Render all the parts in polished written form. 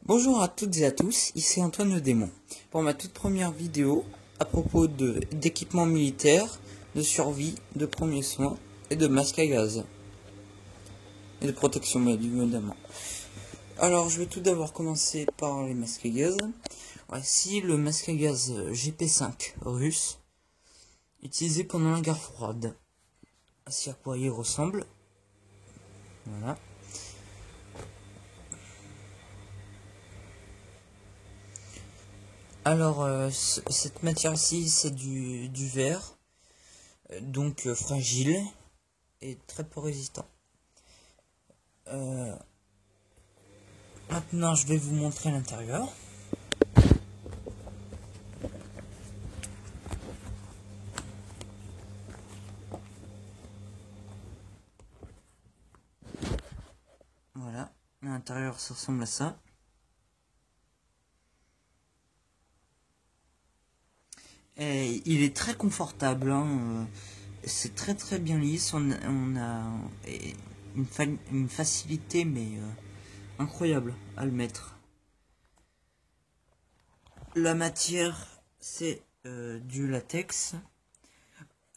Bonjour à toutes et à tous, ici Antoine le Démon, pour ma toute première vidéo à propos d'équipements militaires, de survie, de premiers soins et de masques à gaz. Et de protection évidemment. Alors je vais tout d'abord commencer par les masques à gaz. Voici le masque à gaz GP5 russe, utilisé pendant la guerre froide. Voici à quoi il ressemble. Voilà. Alors, cette matière-ci, c'est du verre, donc fragile et très peu résistant. Maintenant, je vais vous montrer l'intérieur. Voilà, l'intérieur, ça ressemble à ça. Et il est très confortable, hein, c'est très bien lisse, on a une facilité mais incroyable à le mettre. La matière c'est du latex.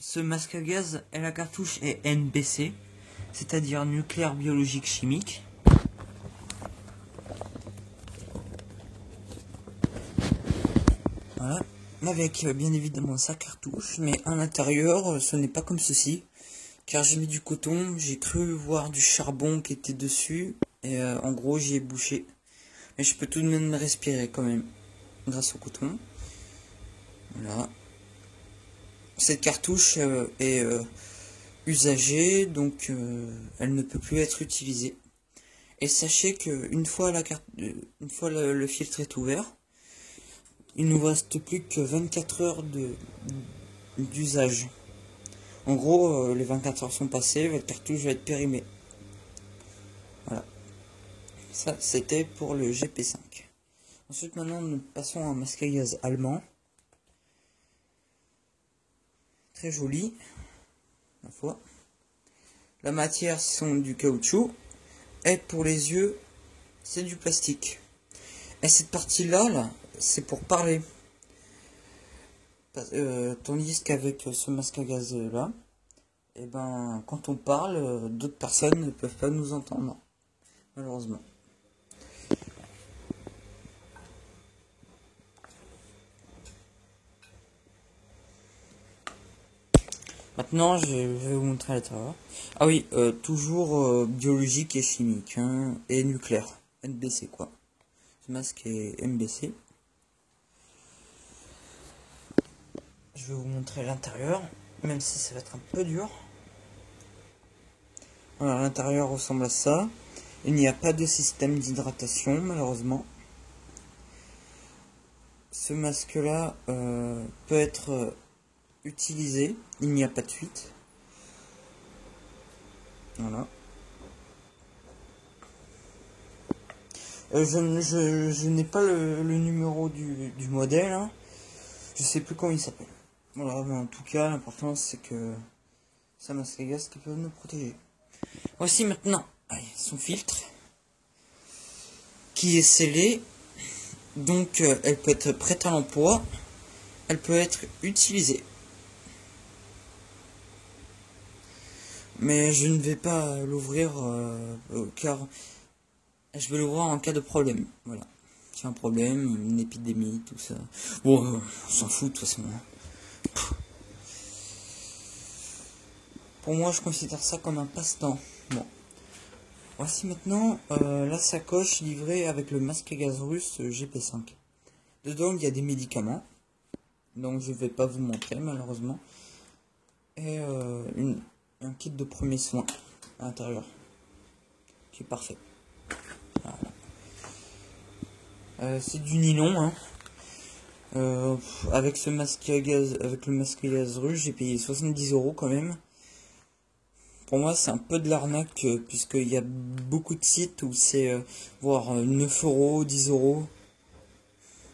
Ce masque à gaz et la cartouche est NBC, c'est-à-dire nucléaire biologique chimique. Voilà. Avec bien évidemment sa cartouche, mais à l'intérieur ce n'est pas comme ceci, car j'ai mis du coton, j'ai cru voir du charbon qui était dessus, et en gros j'y ai bouché, mais je peux tout de même respirer quand même, grâce au coton. Voilà. Cette cartouche est usagée, donc elle ne peut plus être utilisée. Et sachez que une fois le filtre est ouvert, il ne vous reste plus que 24 heures d'usage. En gros, les 24 heures sont passées, votre cartouche va être périmée. Voilà. Ça, c'était pour le GP5. Ensuite, maintenant, nous passons à un masque à gaz allemand. Très joli, ma foi. La matière, c'est du caoutchouc. Et pour les yeux, c'est du plastique. Et cette partie-là, c'est pour parler. Tandis qu'avec ce masque à gaz là, et ben quand on parle, d'autres personnes ne peuvent pas nous entendre, malheureusement. Maintenant, je vais vous montrer à l'intérieur. Ah oui, toujours biologique et chimique, hein, et nucléaire, NBC quoi. Ce masque est NBC. Je vais vous montrer l'intérieur, même si ça va être un peu dur. Voilà, l'intérieur ressemble à ça. Il n'y a pas de système d'hydratation, malheureusement. Ce masque-là peut être utilisé. Il n'y a pas de fuite. Voilà. Je n'ai pas le numéro du modèle. Hein. Je sais plus comment il s'appelle. Voilà, mais en tout cas, l'important c'est que ça masque à gaz qui peut nous protéger. Voici maintenant son filtre qui est scellé. Donc elle peut être prête à l'emploi. Elle peut être utilisée. Mais je ne vais pas l'ouvrir car je vais l'ouvrir en cas de problème. Voilà. S'il y a un problème, une épidémie, tout ça. Bon, on s'en fout de toute façon. Pour moi, je considère ça comme un passe-temps. Bon. Voici maintenant la sacoche livrée avec le masque à gaz russe GP5. Dedans, il y a des médicaments. Donc, je ne vais pas vous montrer, malheureusement. Et un kit de premiers soins à l'intérieur. Qui est parfait. Voilà. C'est du nylon, hein. Avec ce masque à gaz, avec le masque à gaz russe, j'ai payé 70 € quand même. Pour moi, c'est un peu de l'arnaque, puisqu'il y a beaucoup de sites où c'est voire 9 €, 10 €.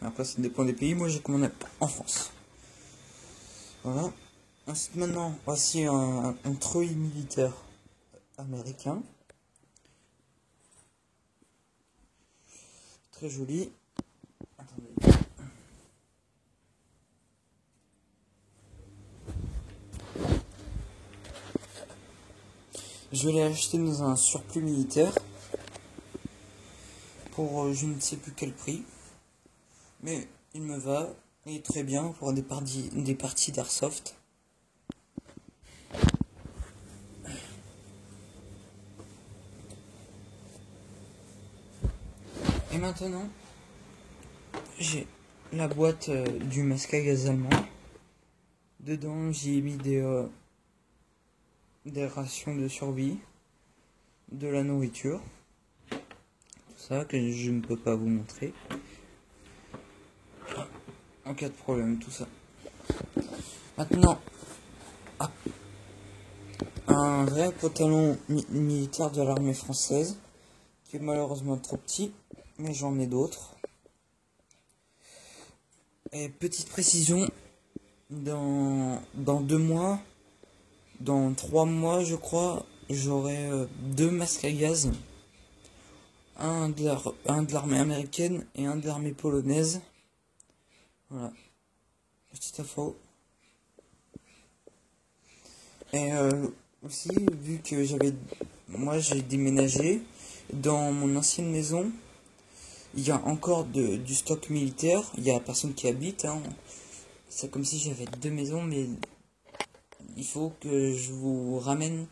Après, ça dépend des pays. Moi, j'ai commandé en France. Voilà. Ensuite, maintenant, voici un treuil militaire américain. très joli. Attendez. Je l'ai acheté dans un surplus militaire pour je ne sais plus quel prix, mais il me va, il est très bien pour des parties d'airsoft. Et maintenant, j'ai la boîte du masque à gaz allemand. Dedans, j'y ai mis des rations de survie, de la nourriture, tout ça que je ne peux pas vous montrer. En cas de problème, tout ça. Maintenant, un vrai pantalon militaire de l'armée française, qui est malheureusement trop petit, mais j'en ai d'autres. Et petite précision, dans 2 mois, dans 3 mois je crois, j'aurai 2 masques à gaz. Un de l'armée américaine et un de l'armée polonaise. Voilà, petite info. Et aussi, vu que moi j'ai déménagé dans mon ancienne maison, il y a encore du stock militaire. Il y a personne qui habite, hein. C'est comme si j'avais 2 maisons, mais il faut que je vous ramène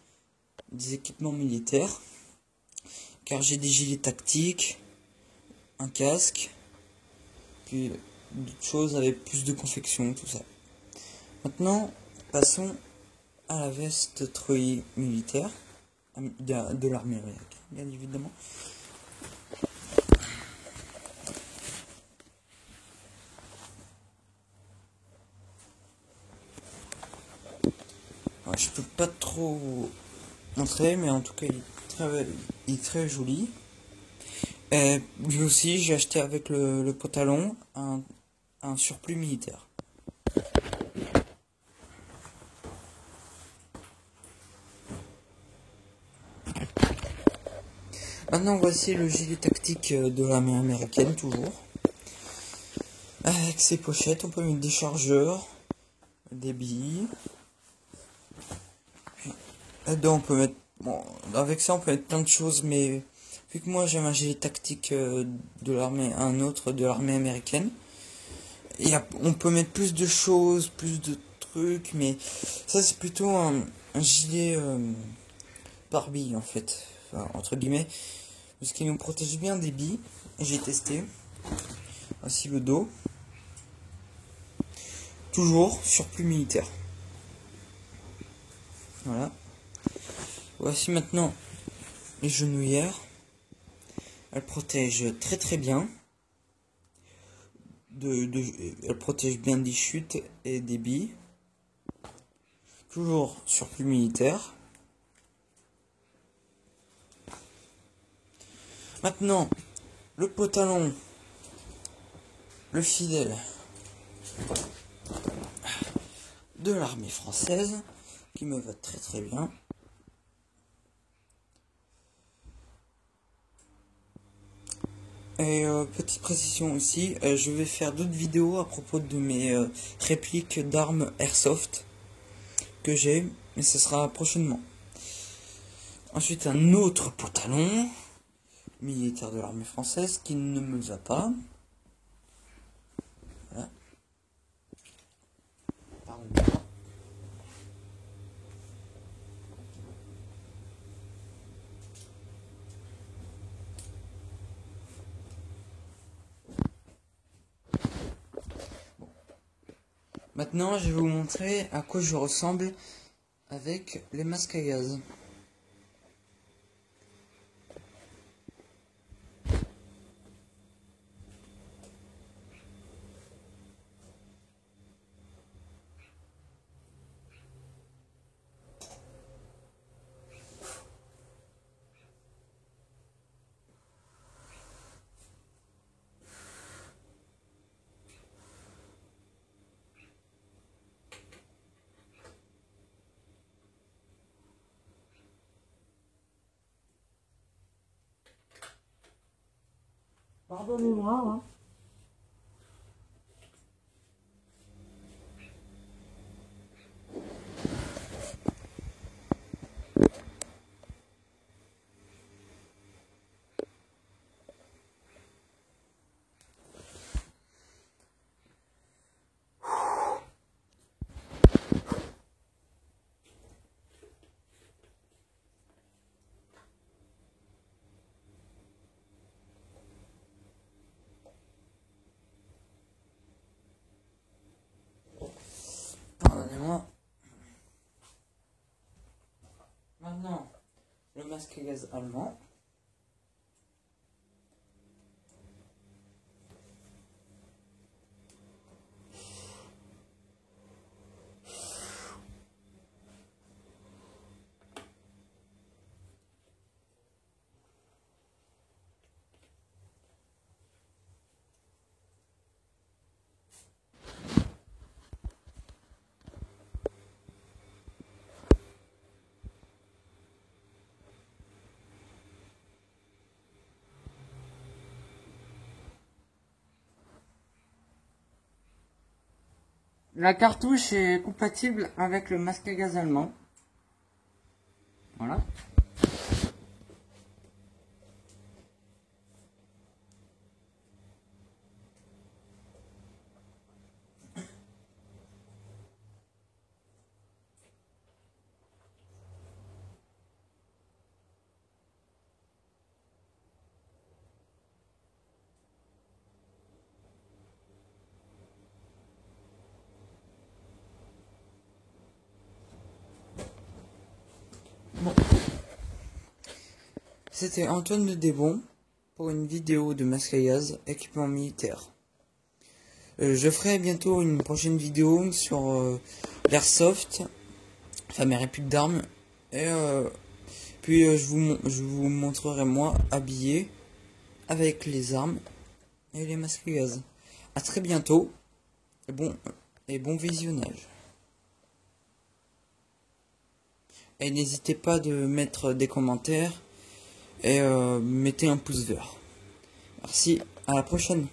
des équipements militaires, car j'ai des gilets tactiques, un casque, puis d'autres choses avec plus de confection, tout ça. Maintenant, passons à la veste treuil militaire de l'armée américaine, bien évidemment. Alors, je peux pas trop montrer, mais en tout cas il est très joli. Et lui aussi, j'ai acheté avec le pantalon un surplus militaire. Maintenant, voici le gilet tactique de l'armée américaine, toujours. Avec ses pochettes, on peut mettre des chargeurs, des billes. Puis, là-dedans, on peut mettre... Bon, avec ça, on peut mettre plein de choses, mais vu que moi, j'ai un gilet tactique de l'armée, un autre de l'armée américaine, on peut mettre plus de choses, plus de trucs, mais ça, c'est plutôt un gilet Barbie, en fait, enfin, entre guillemets, parce qu'il nous protège bien des billes. J'ai testé. Ainsi le dos. Toujours surplus militaire. Voilà. Voici maintenant les genouillères. Elles protègent très très bien. Elles protègent bien des chutes et des billes. Toujours surplus militaire. Maintenant, le pantalon, le fidèle de l'armée française, qui me va très très bien. Et petite précision aussi, je vais faire d'autres vidéos à propos de mes répliques d'armes airsoft que j'ai, mais ce sera prochainement. Ensuite, un autre pantalon militaire de l'armée française qui ne me va pas. Voilà. Pardon. Maintenant, je vais vous montrer à quoi je ressemble avec les masques à gaz. Pardonnez-moi, hein. Pardonnez-moi. Maintenant, le masque à gaz allemand. La cartouche est compatible avec le masque à gaz allemand. Voilà. Bon. C'était Antoine de Desbons pour une vidéo de masque à gaz équipement militaire. Je ferai bientôt une prochaine vidéo sur l'airsoft, enfin mes répliques d'armes, et puis je vous montrerai moi habillé avec les armes et les masques à gaz. A très bientôt et bon visionnage. Et n'hésitez pas de mettre des commentaires et mettez un pouce vert. Merci, à la prochaine.